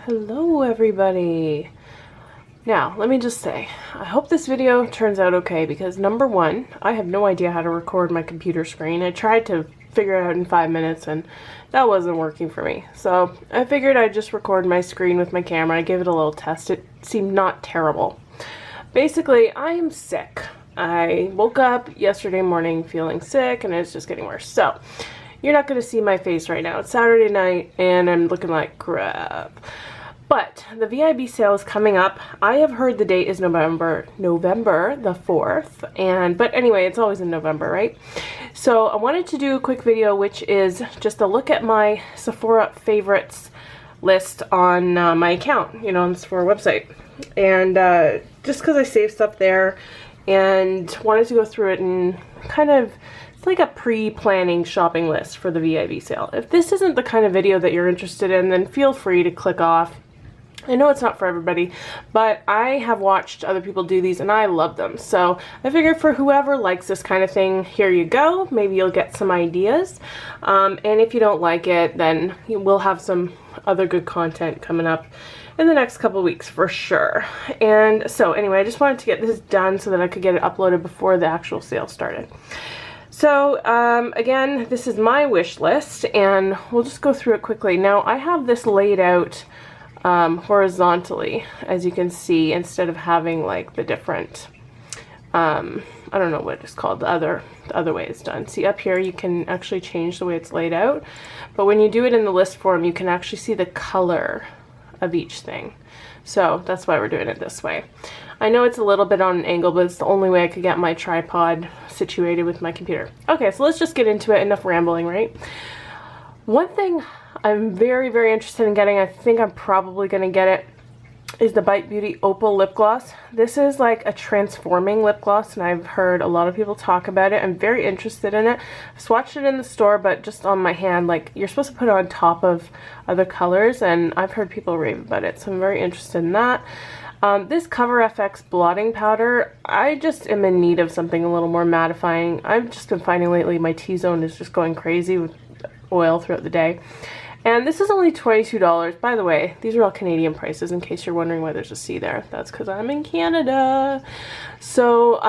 Hello everybody. Now let me just say, I hope this video turns out okay because number one, I have no idea how to record my computer screen. I tried to figure it out in 5 minutes and that wasn't working for me. So I figured I'd just record my screen with my camera. I gave it a little test. It seemed not terrible. Basically, I am sick. I woke up yesterday morning feeling sick and it's just getting worse. So you're not going to see my face right now. It's Saturday night and I'm looking like crap. But the VIB sale is coming up. I have heard the date is November the 4th. But anyway, it's always in November, right? So I wanted to do a quick video, which is just a look at my Sephora favorites list on my account, you know, on the Sephora website. And just because I save stuff there and wanted to go through it and kind of, it's like a pre-planning shopping list for the VIB sale. If this isn't the kind of video that you're interested in, then feel free to click off. I know it's not for everybody, but I have watched other people do these and I love them. So I figured for whoever likes this kind of thing, here you go. Maybe you'll get some ideas. And if you don't like it, then we'll have some other good content coming up in the next couple weeks for sure. And so anyway, I just wanted to get this done so that I could get it uploaded before the actual sale started. So again, this is my wish list and we'll just go through it quickly. Now I have this laid out horizontally, as you can see, instead of having like the different, I don't know what it's called, the other way it's done. See up here, you can actually change the way it's laid out, but when you do it in the list form, you can actually see the color of each thing. So that's why we're doing it this way. I know it's a little bit on an angle, but it's the only way I could get my tripod situated with my computer. Okay, so let's just get into it. Enough rambling, right? One thing I'm very, very interested in getting, I think I'm probably going to get it, is the Bite Beauty Opal Lip Gloss. This is like a transforming lip gloss and I've heard a lot of people talk about it. I'm very interested in it. I've swatched it in the store, but just on my hand, like you're supposed to put it on top of other colors and I've heard people rave about it, so I'm very interested in that. This Cover FX blotting powder, I just am in need of something a little more mattifying. I've just been finding lately my T-zone is just going crazy with oil throughout the day. And this is only $22. By the way, these are all Canadian prices in case you're wondering why there's a C there. That's because I'm in Canada. So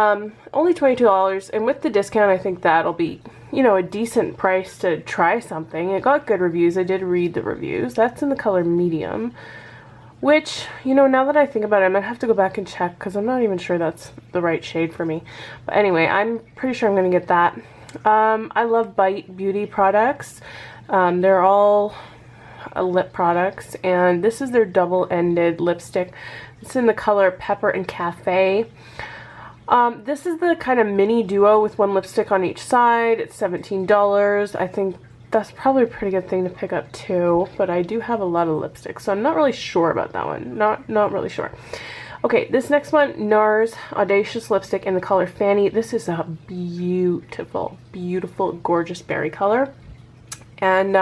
only $22, and with the discount I think that'll be, you know, a decent price to try something. It got good reviews. I did read the reviews. That's in the color medium, which, you know, now that I think about it, I might have to go back and check because I'm not even sure that's the right shade for me. But anyway, I'm pretty sure I'm going to get that. I love Bite Beauty products. They're all lip products, and this is their double-ended lipstick. It's in the color Pepper and Café. This is the kind of mini duo with one lipstick on each side. It's $17. I think that's probably a pretty good thing to pick up too, but I do have a lot of lipsticks, so I'm not really sure about that one. Not really sure. Okay, this next one, Nars Audacious lipstick in the color Fanny. This is a beautiful, beautiful, gorgeous berry color. And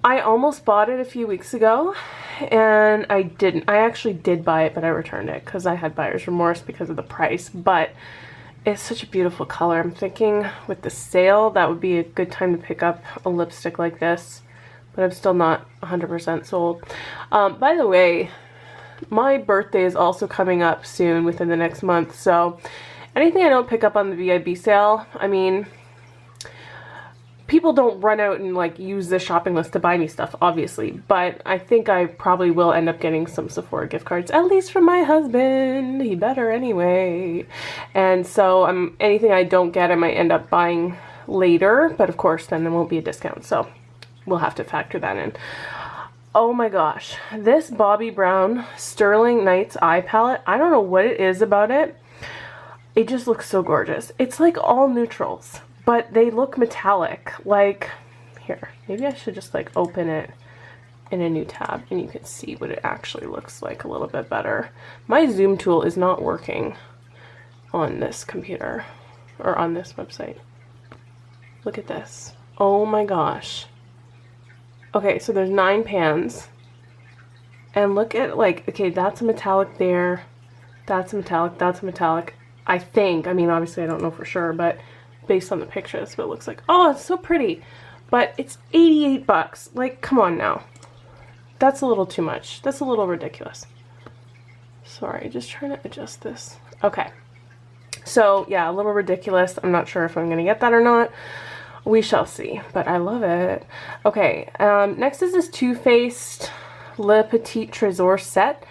I almost bought it a few weeks ago, and I didn't. I actually did buy it, but I returned it because I had buyer's remorse because of the price. But it's such a beautiful color. I'm thinking with the sale, that would be a good time to pick up a lipstick like this, but I'm still not 100% sold. By the way, my birthday is also coming up soon within the next month, so anything I don't pick up on the VIB sale, I mean, people don't run out and like use the shopping list to buy me stuff, obviously, but I think I probably will end up getting some Sephora gift cards, at least from my husband. He better anyway. And so anything I don't get, I might end up buying later, but of course then there won't be a discount, so we'll have to factor that in. Oh my gosh, this Bobbi Brown Sterling Nights eye palette, I don't know what it is about it. It just looks so gorgeous. It's like all neutrals, but they look metallic. Like, here, maybe I should just like open it in a new tab and you can see what it actually looks like a little bit better. My zoom tool is not working on this computer or on this website. Look at this. Oh my gosh. Okay, so there's 9 pans, and look at, like, okay, that's a metallic there, that's a metallic, that's a metallic, I think. I mean, obviously I don't know for sure, but based on the picture, that's what it looks like. Oh, it's so pretty, but it's $88. Like, come on now. That's a little too much. That's a little ridiculous. Sorry, just trying to adjust this. Okay. So, yeah, a little ridiculous. I'm not sure if I'm going to get that or not. We shall see, but I love it. Okay, next is this Too Faced Le Petit Tresor set.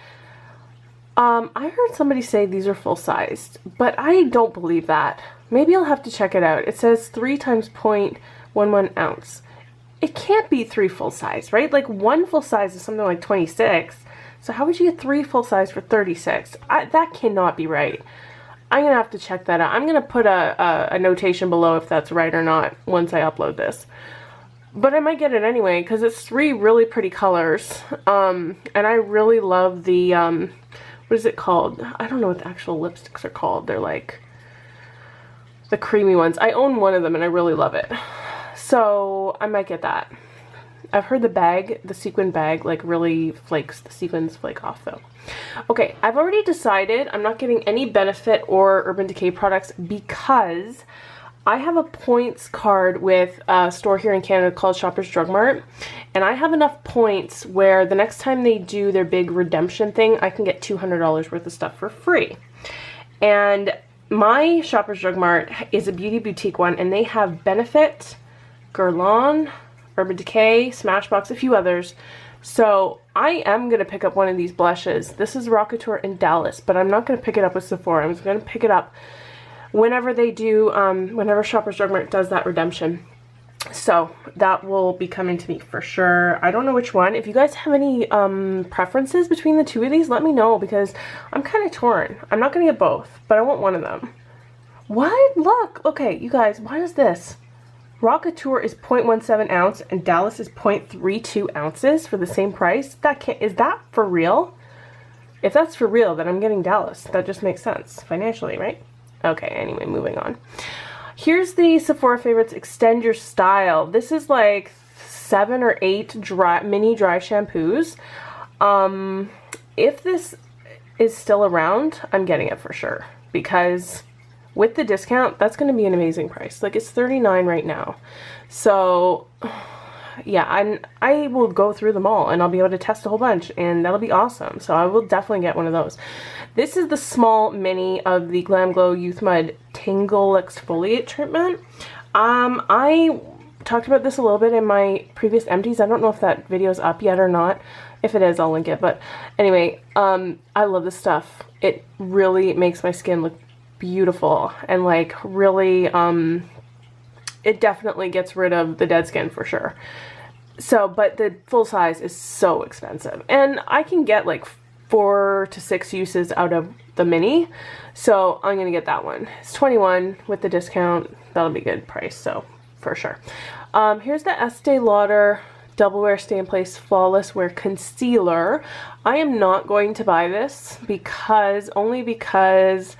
I heard somebody say these are full-sized, but I don't believe that. Maybe I'll have to check it out. It says 3 times 0.11 ounce. It can't be 3 full-size, right? Like 1 full-size is something like 26. So how would you get 3 full-size for 36? That cannot be right. I'm going to have to check that out. I'm going to put a notation below if that's right or not once I upload this. But I might get it anyway because it's 3 really pretty colors. And I really love the, what is it called? I don't know what the actual lipsticks are called. They're like the creamy ones. I own one of them and I really love it. So I might get that. I've heard the bag, the sequin bag, like really flakes, the sequins flake off though. Okay, I've already decided I'm not getting any Benefit or Urban Decay products because I have a points card with a store here in Canada called Shoppers Drug Mart, and I have enough points where the next time they do their big redemption thing, I can get $200 worth of stuff for free. And my Shoppers Drug Mart is a beauty boutique one, and they have Benefit, Guerlain, Urban Decay, Smashbox, a few others. So I am going to pick up one of these blushes. This is Rockateur in Dallas, but I'm not going to pick it up with Sephora. I'm going to pick it up whenever they do, whenever Shoppers Drug Mart does that redemption. So that will be coming to me for sure. I don't know which one. If you guys have any preferences between the two of these, let me know because I'm kind of torn. I'm not going to get both, but I want one of them. What? Look. Okay, you guys, what is this? Rockateur is 0.17 ounce and Dallas is 0.32 ounces for the same price. Is that for real? If that's for real, then I'm getting Dallas. That just makes sense financially, right? Okay, anyway, moving on. Here's the Sephora Favorites Extend Your Style. This is like 7 or 8 mini dry shampoos. If this is still around, I'm getting it for sure because with the discount, that's going to be an amazing price. Like, it's $39 right now. So, yeah, I will go through them all, and I'll be able to test a whole bunch, and that'll be awesome. So I will definitely get one of those. This is the small mini of the Glamglow Youthmud Tinglexfoliate treatment. I talked about this a little bit in my previous empties. I don't know if that video's up yet or not. If it is, I'll link it. But anyway, I love this stuff. It really makes my skin look beautiful and like really it definitely gets rid of the dead skin for sure. So but the full size is so expensive and I can get like 4 to 6 uses out of the mini, so I'm gonna get that one. It's $21 with the discount. That'll be a good price, so for sure. Here's the Estee Lauder Doublewear Stay in Place Flawless Wear Concealer. I am not going to buy this only because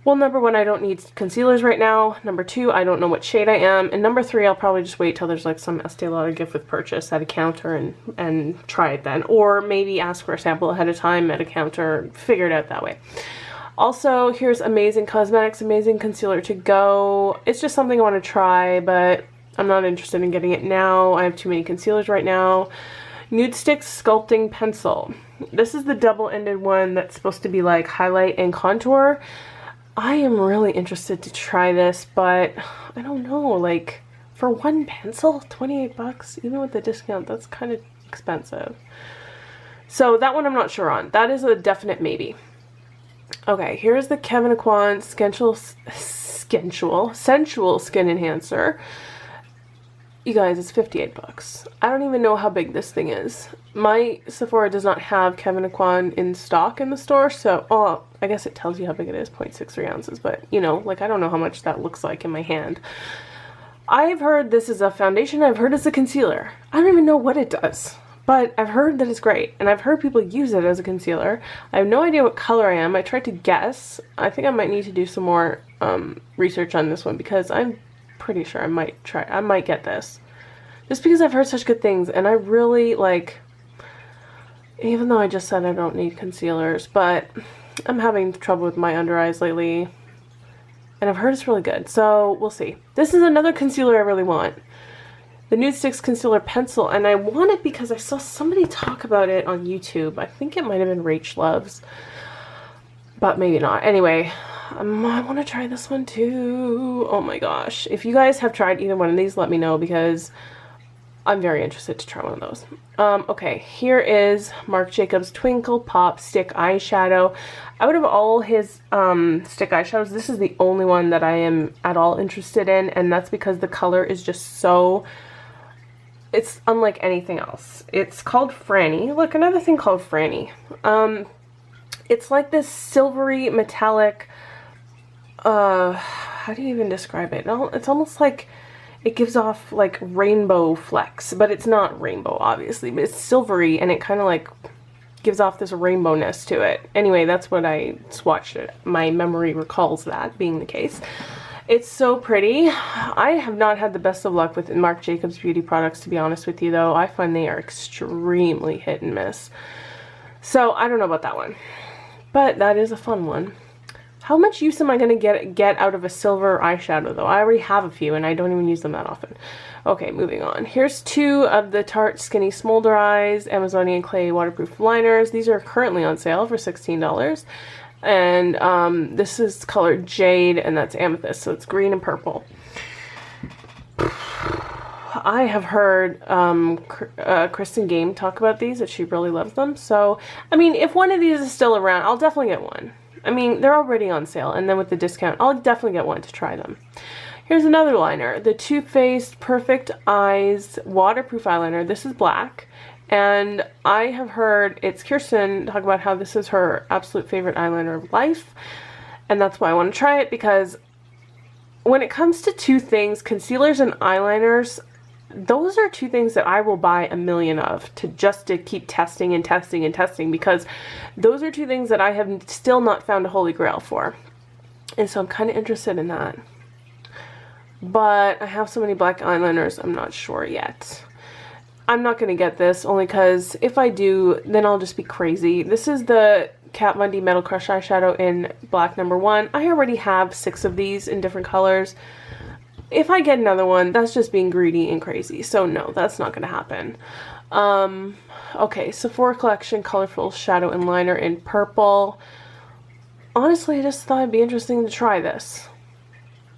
well, number 1, I don't need concealers right now. Number 2, I don't know what shade I am. And number 3, I'll probably just wait till there's like some Estee Lauder gift with purchase at a counter and try it then. Or maybe ask for a sample ahead of time at a counter, figure it out that way. Also, here's Amazing Cosmetics Amazing Concealer to Go. It's just something I want to try, but I'm not interested in getting it now. I have too many concealers right now. Nudestix Sculpting Pencil. This is the double-ended one that's supposed to be like highlight and contour. I am really interested to try this, but I don't know, like for one pencil, 28 bucks, even with the discount, that's kind of expensive. So that one I'm not sure on. That is a definite maybe. Okay, here's the Kevyn Aucoin Sensual Skin Enhancer. You guys, it's 58 bucks. I don't even know how big this thing is. My Sephora does not have Kevyn Aucoin in stock in the store, so, I guess it tells you how big it is, 0.63 ounces, but, you know, like, I don't know how much that looks like in my hand. I've heard this is a foundation, I've heard it's a concealer. I don't even know what it does, but I've heard that it's great, and I've heard people use it as a concealer. I have no idea what color I am. I tried to guess. I think I might need to do some more research on this one, because I'm pretty sure I might get this. Just because I've heard such good things, and I really, like, even though I just said I don't need concealers, but I'm having trouble with my under eyes lately, and I've heard it's really good, so we'll see. This is another concealer I really want. the Nudestix Concealer Pencil, and I want it because I saw somebody talk about it on YouTube. I think it might have been Rach Loves, but maybe not. Anyway, I want to try this one too. Oh my gosh. If you guys have tried either one of these, let me know because I'm very interested to try one of those. Okay, here is Marc Jacobs Twinkle Pop Stick Eyeshadow. Out of all his stick eyeshadows, this is the only one that I am at all interested in, and that's because the color is just so... it's unlike anything else. It's called Frannie. Look, another thing called Frannie. It's like this silvery metallic... how do you even describe it? No, it's almost like... it gives off like rainbow flecks, but it's not rainbow obviously, but it's silvery and it kind of like gives off this rainbowness to it. Anyway, that's what I swatched it. My memory recalls that being the case. It's so pretty. I have not had the best of luck with Marc Jacobs beauty products, to be honest with you, though. I find they are extremely hit and miss. So I don't know about that one, but that is a fun one. How much use am I going to get out of a silver eyeshadow, though? I already have a few, and I don't even use them that often. Okay, moving on. Here's two of the Tarte Skinny Smolder Eyes Amazonian Clay Waterproof Liners. These are currently on sale for $16. And this is colored Jade, and that's Amethyst, so it's green and purple. I have heard Kristen Game talk about these, that she really loves them. So, I mean, if one of these is still around, I'll definitely get one. I mean, they're already on sale, and then with the discount, I'll definitely get one to try them. Here's another liner, the Too Faced Perfect Eyes Waterproof Eyeliner. This is black, and I have heard Kirsten talk about how this is her absolute favorite eyeliner of life, and that's why I want to try it, because when it comes to two things, concealers and eyeliners, those are two things that I will buy a million of just to keep testing and testing and testing, because those are two things that I have still not found a holy grail for. And so I'm kind of interested in that. But I have so many black eyeliners, I'm not sure yet. I'm not going to get this only because if I do, then I'll just be crazy. This is the Kat Von D Metal Crush eyeshadow in black #1. I already have 6 of these in different colors. If I get another one, that's just being greedy and crazy. So no, that's not going to happen. Okay, Sephora Collection Colorful Shadow and Liner in purple. Honestly, I just thought it'd be interesting to try this.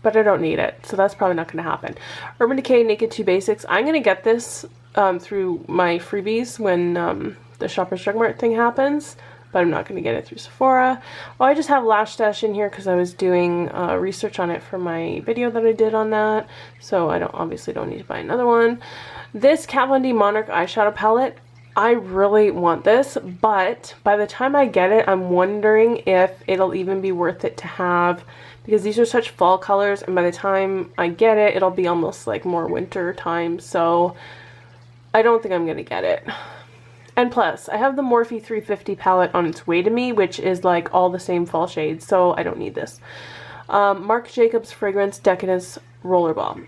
But I don't need it, so that's probably not going to happen. Urban Decay Naked 2 Basics. I'm going to get this through my freebies when the Shoppers Drug Mart thing happens. But I'm not going to get it through Sephora. Well, I just have Lash Stash in here because I was doing research on it for my video that I did on that. So I obviously don't need to buy another one. This Kat Von D Monarch eyeshadow palette, I really want this, but by the time I get it, I'm wondering if it'll even be worth it to have, because these are such fall colors, and by the time I get it, it'll be almost like more winter time. So I don't think I'm going to get it. And plus, I have the Morphe 350 palette on its way to me, which is like all the same fall shades, so I don't need this. Marc Jacobs Fragrance Decadence Rollerball.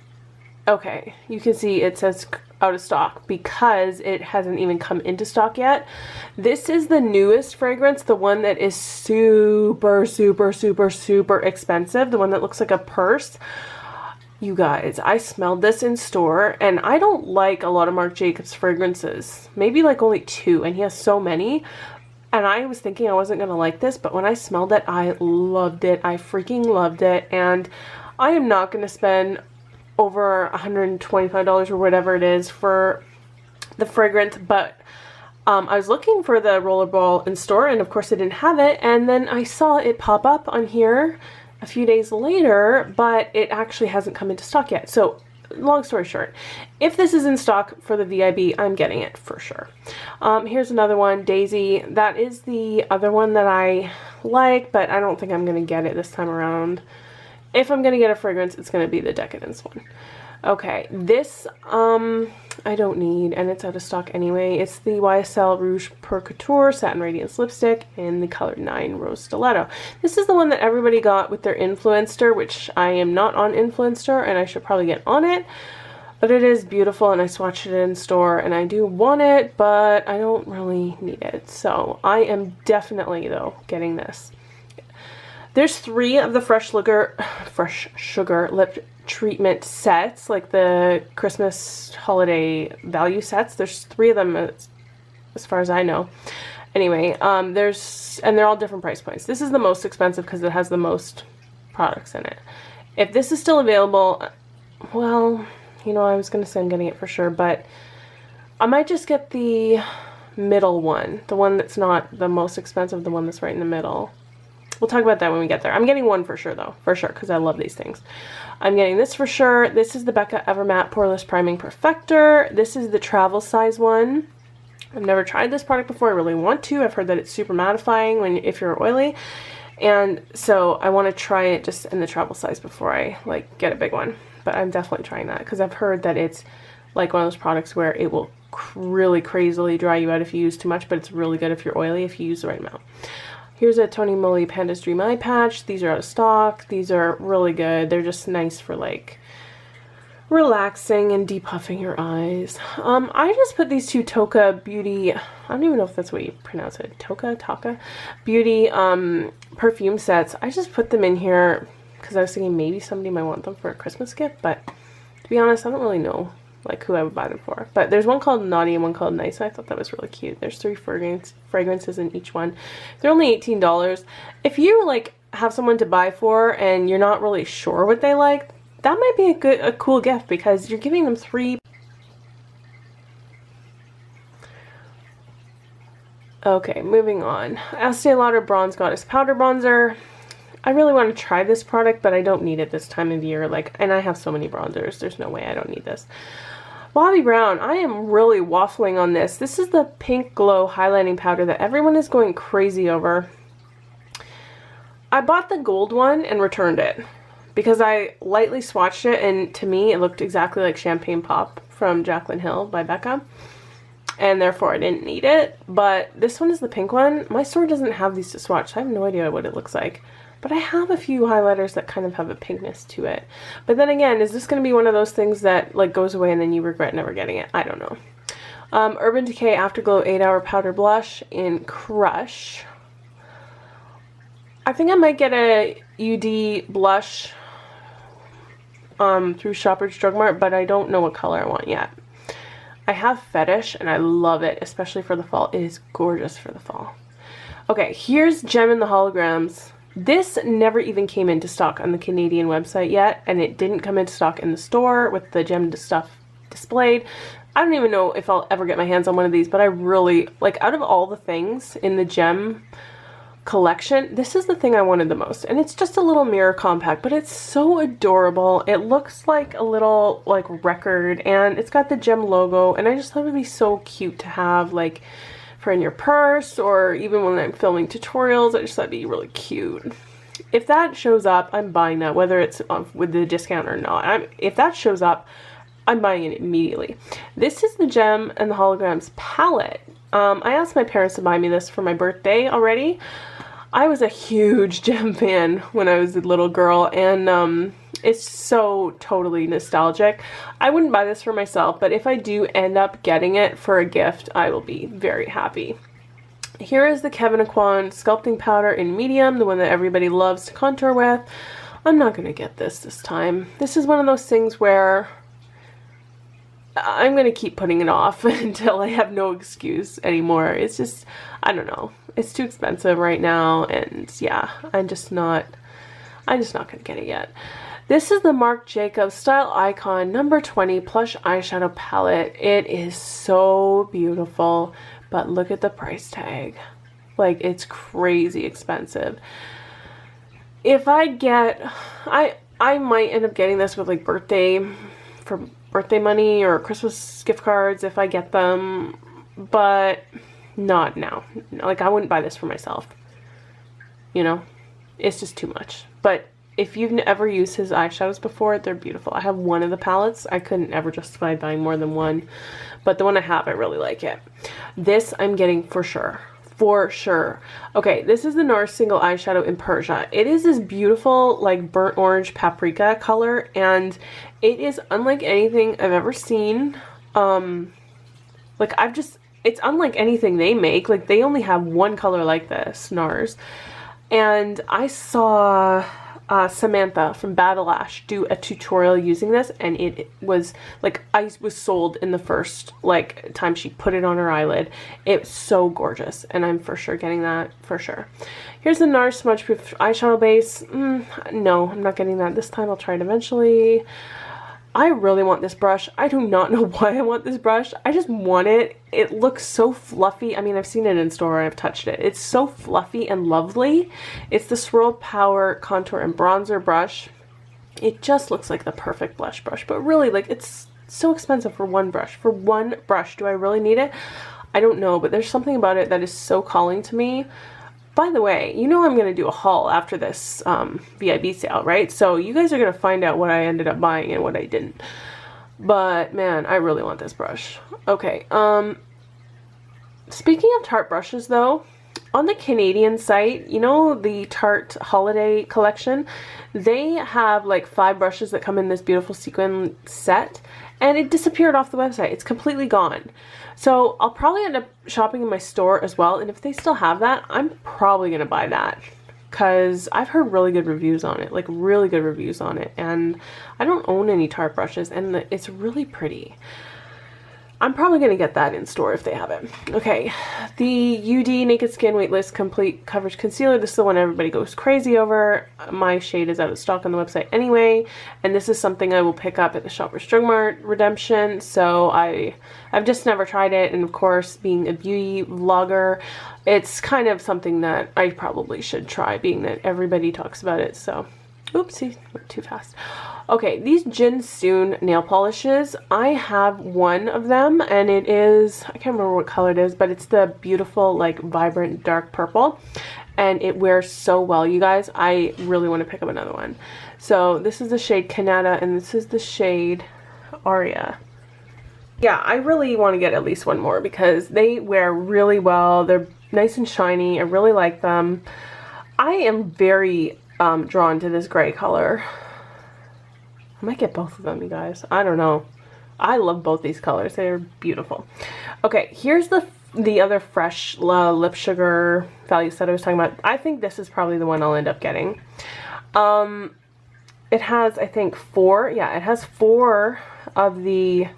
Okay, you can see it says out of stock because it hasn't even come into stock yet. This is the newest fragrance, the one that is super, super, super, super expensive, the one that looks like a purse. You guys, I smelled this in store, and I don't like a lot of Marc Jacobs fragrances. Maybe like only 2, and he has so many. And I was thinking I wasn't going to like this, but when I smelled it, I loved it. I freaking loved it. And I am not going to spend over $125 or whatever it is for the fragrance, but I was looking for the rollerball in store, and of course I didn't have it, and then I saw it pop up on here a few days later, but it actually hasn't come into stock yet. So long story short, if this is in stock for the VIB, I'm getting it for sure. Here's another one, Daisy. That is the other one that I like, but I don't think I'm going to get it this time around. If I'm going to get a fragrance, it's going to be the Decadence one. Okay, this I don't need, and it's out of stock anyway. It's the YSL Rouge Pour Couture Satin Radiance Lipstick in the color 9 Rose Stiletto. This is the one that everybody got with their Influencer, which I am not on Influencer, and I should probably get on it. But it is beautiful, and I swatched it in store, and I do want it, but I don't really need it. So I am definitely, though, getting this. There's 3 of the Fresh Sugar Lip treatment sets, like the Christmas holiday value sets. There's 3 of them as far as I know. Anyway, and they're all different price points. This is the most expensive because it has the most products in it. If this is still available, well, you know, I was going to say I'm getting it for sure, but I might just get the middle one, the one that's not the most expensive, the one that's right in the middle. We'll talk about that when we get there. I'm getting one for sure though, for sure, because I love these things. I'm getting this for sure. This is the Becca Evermatte Poreless Priming Perfector. This is the travel size one. I've never tried this product before. I really want to. I've heard that it's super mattifying if you're oily. And so I want to try it just in the travel size before I like get a big one. But I'm definitely trying that because I've heard that it's like one of those products where it will really crazily dry you out if you use too much, but it's really good if you're oily if you use the right amount. Here's a Tony Moly Panda's Dream Eye Patch. These are out of stock. These are really good. They're just nice for like relaxing and depuffing your eyes. I just put these 2 Toka Beauty, I don't even know if that's what you pronounce it, Taka Beauty perfume sets. I just put them in here because I was thinking maybe somebody might want them for a Christmas gift, but to be honest, I don't really know like who I would buy them for. But there's one called Naughty and one called Nice, and I thought that was really cute. There's 3 fragrances in each one. They're only $18. If you like have someone to buy for and you're not really sure what they like, that might be a cool gift because you're giving them 3. Okay, moving on. Estee Lauder Bronze Goddess Powder Bronzer. I really want to try this product, but I don't need it this time of year. Like, and I have so many bronzers. There's no way I don't need this. Bobbi Brown, I am really waffling on this. This is the Pink Glow highlighting powder that everyone is going crazy over. I bought the gold one and returned it because I lightly swatched it, and to me it looked exactly like Champagne Pop from Jaclyn Hill by Becca, and therefore I didn't need it. But this one is the pink one. My store doesn't have these to swatch, so I have no idea what it looks like. But I have a few highlighters that kind of have a pinkness to it. But then again, is this going to be one of those things that like goes away and then you regret never getting it? I don't know. Urban Decay Afterglow 8-Hour Powder Blush in Crush. I think I might get a UD blush through Shoppers Drug Mart, but I don't know what color I want yet. I have Fetish and I love it, especially for the fall. It is gorgeous for the fall. Okay, here's Gem in the Holograms. This never even came into stock on the Canadian website yet, and it didn't come into stock in the store with the gem stuff displayed. I don't even know if I'll ever get my hands on one of these, but I really, like, out of all the things in the gem collection, this is the thing I wanted the most. And it's just a little mirror compact, but it's so adorable. It looks like a little, like, record, and it's got the gem logo, and I just thought it would be so cute to have, like, for in your purse, or even when I'm filming tutorials. I just thought it'd be really cute. If that shows up, I'm buying that, whether it's with the discount or not. If that shows up, I'm buying it immediately. This is the Gem and the Holograms palette. I asked my parents to buy me this for my birthday already. I was a huge Gem fan when I was a little girl, and it's so totally nostalgic. I wouldn't buy this for myself, but if I do end up getting it for a gift, I will be very happy. Here is the Kevyn Aucoin Sculpting Powder in Medium, the one that everybody loves to contour with. I'm not going to get this time. This is one of those things where I'm going to keep putting it off until I have no excuse anymore. It's just, I don't know. It's too expensive right now, and yeah, I'm just not going to get it yet. This is the Marc Jacobs Style Icon number 20 Plush Eyeshadow Palette. It is so beautiful, but look at the price tag. Like, it's crazy expensive. If I get, I might end up getting this with like birthday money or Christmas gift cards if I get them, but not now. Like, I wouldn't buy this for myself. You know, it's just too much. But if you've ever used his eyeshadows before, they're beautiful. I have one of the palettes. I couldn't ever justify buying more than one, but the one I have, I really like it. This I'm getting for sure. For sure. Okay, this is the Nars Single Eyeshadow in Persia. It is this beautiful, like, burnt orange paprika color, and it is unlike anything I've ever seen. Like, it's unlike anything they make. Like, they only have one color like this, Nars. And I saw Samantha from Battle Ash do a tutorial using this, and it was like, I was sold in the first like time she put it on her eyelid. It's so gorgeous, and I'm for sure getting that for sure. Here's the Nars Smudge Proof Eyeshadow Base. No, I'm not getting that this time. I'll try it eventually. I really want this brush. I do not know why I want this brush. I just want it. It looks so fluffy. I mean, I've seen it in store and I've touched it. It's so fluffy and lovely. It's the Swirl Power Contour and Bronzer brush. It just looks like the perfect blush brush, but really, like, it's so expensive for one brush. For one brush, do I really need it? I don't know, but there's something about it that is so calling to me. By the way, you know I'm going to do a haul after this VIB sale, right? So you guys are going to find out what I ended up buying and what I didn't. But man, I really want this brush. Okay, speaking of Tarte brushes though, on the Canadian site, you know the Tarte holiday collection, they have like 5 brushes that come in this beautiful sequin set, and it disappeared off the website. It's completely gone. So I'll probably end up shopping in my store as well, and if they still have that, I'm probably gonna buy that because I've heard really good reviews on it, like really good reviews on it, and I don't own any Tarte brushes, and it's really pretty. I'm probably going to get that in store if they have it. Okay, the UD Naked Skin Weightless Complete Coverage Concealer. This is the one everybody goes crazy over. My shade is out of stock on the website anyway, and this is something I will pick up at the Shoppers Drug Mart redemption. So I've just never tried it, and of course, being a beauty vlogger, it's kind of something that I probably should try, being that everybody talks about it. So, oopsie, went too fast. Okay, these Jin Soon nail polishes, I have one of them, and it is, I can't remember what color it is, but it's the beautiful, like, vibrant dark purple, and it wears so well, you guys. I really want to pick up another one. So this is the shade Kanata, and this is the shade Aria. Yeah, I really want to get at least one more because they wear really well. They're nice and shiny. I really like them. I am very drawn to this gray color. I might get both of them, you guys. I don't know. I love both these colors. They're beautiful. Okay, here's the other fresh lip sugar value set I was talking about. I think this is probably the one I'll end up getting. It has, I think, 4. Yeah, it has 4 of the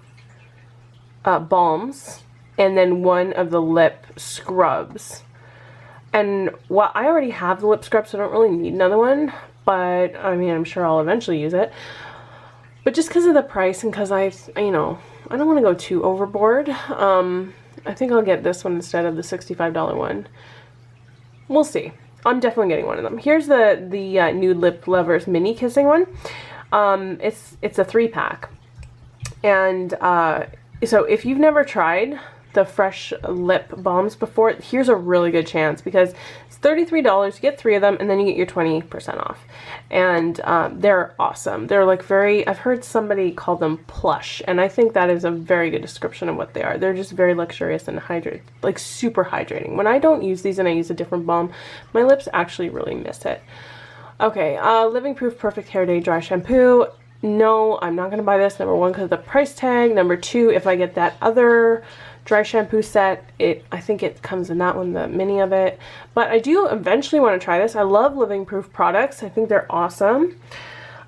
balms and then 1 of the lip scrubs. And well, I already have the lip scrub, so I don't really need another one. But I mean, I'm sure I'll eventually use it. But just because of the price and because you know, I don't want to go too overboard, I think I'll get this one instead of the $65 one. We'll see. I'm definitely getting one of them. Here's the Nude Lip Lovers Mini Kissing one. It's a 3-pack. And so if you've never tried the fresh lip balms before, here's a really good chance because it's $33. You get 3 of them, and then you get your 20% off. And they're awesome. They're like I've heard somebody call them plush, and I think that is a very good description of what they are. They're just very luxurious and hydrated, like super hydrating. When I don't use these and I use a different balm, my lips actually really miss it. Okay, Living Proof Perfect Hair Day Dry Shampoo. No, I'm not gonna buy this. Number 1, because of the price tag. Number 2, if I get that other dry shampoo set, I think it comes in that one, the mini of it. But I do eventually want to try this. I love Living Proof products. I think they're awesome.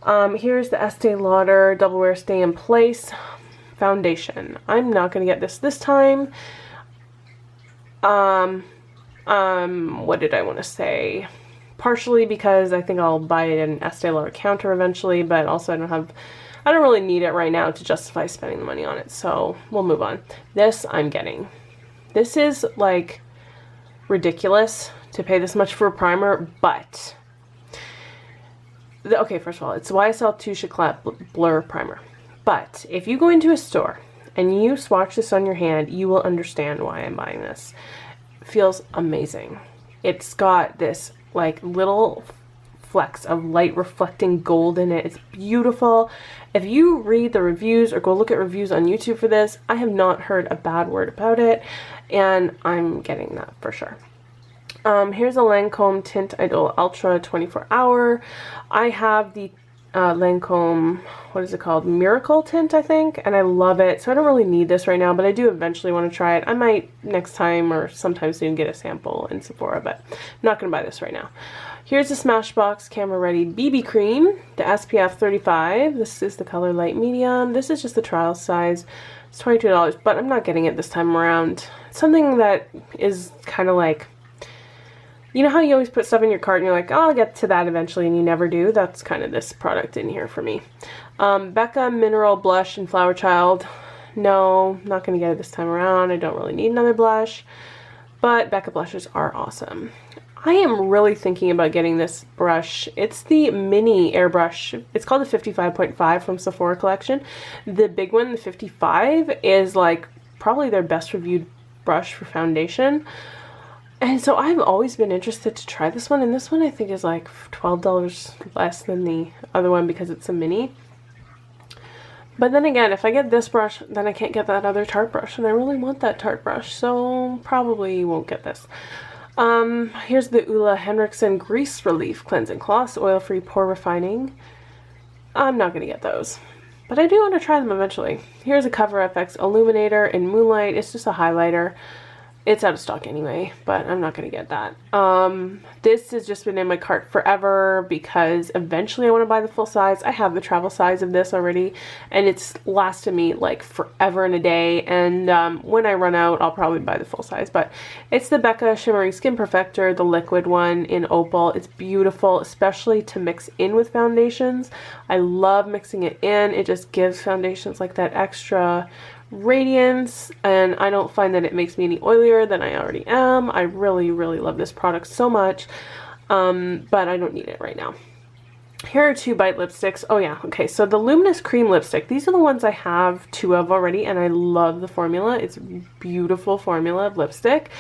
Here's the Estee Lauder Double Wear Stay in Place foundation. I'm not going to get this time. What did I want to say? Partially because I think I'll buy it in an Estee Lauder counter eventually, but also I don't really need it right now to justify spending the money on it, so we'll move on. This I'm getting. This is like ridiculous to pay this much for a primer, but okay, first of all, it's YSL Touche Eclat Blur Primer. But if you go into a store and you swatch this on your hand, you will understand why I'm buying this. It feels amazing. It's got this like little flecks of light reflecting gold in it. It's beautiful. If you read the reviews or go look at reviews on YouTube for this, I have not heard a bad word about it, and I'm getting that for sure. Here's a Lancome Tint Idol Ultra 24 Hour. I have the Lancome, what is it called? Miracle Tint, I think, and I love it. So I don't really need this right now, but I do eventually want to try it. I might next time or sometime soon get a sample in Sephora, but I'm not going to buy this right now. Here's the Smashbox Camera Ready BB Cream, the SPF 35. This is the color light medium. This is just the trial size. It's $22, but I'm not getting it this time around. Something that is kind of like, you know how you always put stuff in your cart and you're like, oh, I'll get to that eventually, and you never do? That's kind of this product in here for me. Becca Mineral Blush in Flower Child. No, not going to get it this time around. I don't really need another blush, but Becca blushes are awesome. I am really thinking about getting this brush. It's the mini airbrush. It's called the 55.5 from Sephora collection. The big one, the 55, is like probably their best reviewed brush for foundation. And so I've always been interested to try this one, and this one I think is like $12 less than the other one because it's a mini. But then again, if I get this brush, then I can't get that other Tarte brush, and I really want that Tarte brush, so probably won't get this. Here's the Ulla Henriksen Grease Relief Cleansing Cloths, oil-free pore refining. I'm not gonna get those, but I do want to try them eventually. Here's a Cover FX Illuminator in Moonlight. It's just a highlighter. It's out of stock anyway, but I'm not going to get that. This has just been in my cart forever because eventually I want to buy the full size. I have the travel size of this already, and it's lasted me like forever and a day. And when I run out, I'll probably buy the full size. But it's the Becca Shimmering Skin Perfector, the liquid one in Opal. It's beautiful, especially to mix in with foundations. I love mixing it in. It just gives foundations like that extra radiance, and I don't find that it makes me any oilier than I already am. I really, really love this product so much, but I don't need it right now. Here are 2 Bite lipsticks. Oh yeah, okay, so the Luminous Cream lipstick, these are the ones I have 2 of already, and I love the formula. It's a beautiful formula of lipstick.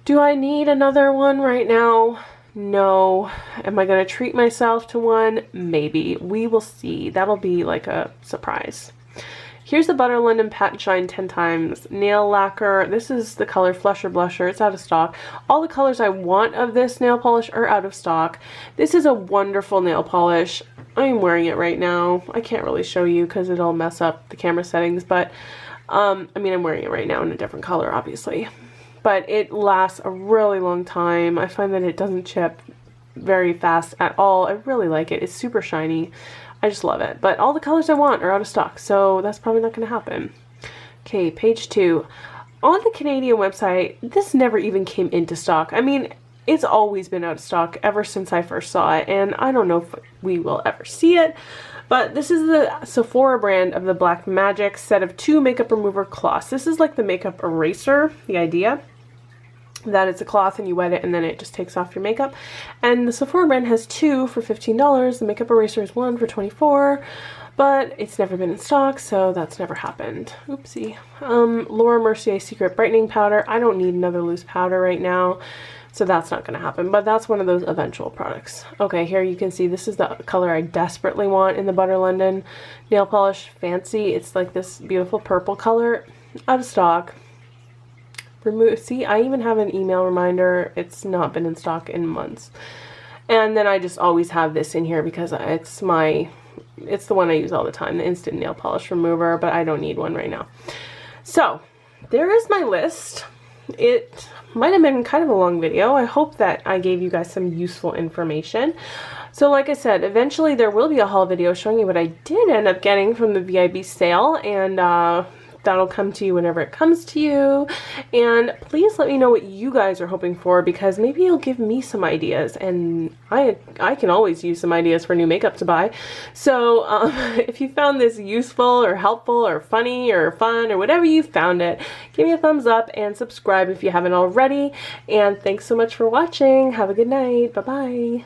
Do I need another one right now? No. Am I going to treat myself to one? Maybe. We will see. That'll be like a surprise. Here's the Butter London Pat and Shine 10 Times Nail Lacquer. This is the color Flusher Blusher. It's out of stock. All the colors I want of this nail polish are out of stock. This is a wonderful nail polish. I'm wearing it right now. I can't really show you because it'll mess up the camera settings, but I mean, I'm wearing it right now in a different color, obviously. But it lasts a really long time. I find that it doesn't chip very fast at all. I really like it. It's super shiny. I just love it. But all the colors I want are out of stock, so that's probably not going to happen. Okay, page 2. On the Canadian website, this never even came into stock. I mean, it's always been out of stock ever since I first saw it, and I don't know if we will ever see it. But this is the Sephora brand of the Black Magic set of 2 makeup remover cloths. This is like the makeup eraser, the idea that it's a cloth and you wet it and then it just takes off your makeup. And the Sephora brand has 2 for $15. The makeup eraser is 1 for $24, but it's never been in stock, so that's never happened. Oopsie. Laura Mercier Secret Brightening Powder. I don't need another loose powder right now, so that's not going to happen, but that's one of those eventual products. Okay, here you can see this is the color I desperately want in the Butter London nail polish Fancy. It's like this beautiful purple color. Out of stock. See, I even have an email reminder. It's not been in stock in months. And then I just always have this in here because it's the one I use all the time, the Instant Nail Polish Remover, but I don't need one right now. So there is my list. It might have been kind of a long video. I hope that I gave you guys some useful information. So like I said, eventually there will be a haul video showing you what I did end up getting from the VIB sale, and that'll come to you whenever it comes to you. And please let me know what you guys are hoping for, because maybe you'll give me some ideas, and I can always use some ideas for new makeup to buy. So if you found this useful or helpful or funny or fun or whatever you found it, give me a thumbs up and subscribe if you haven't already. And thanks so much for watching. Have a good night. Bye-bye.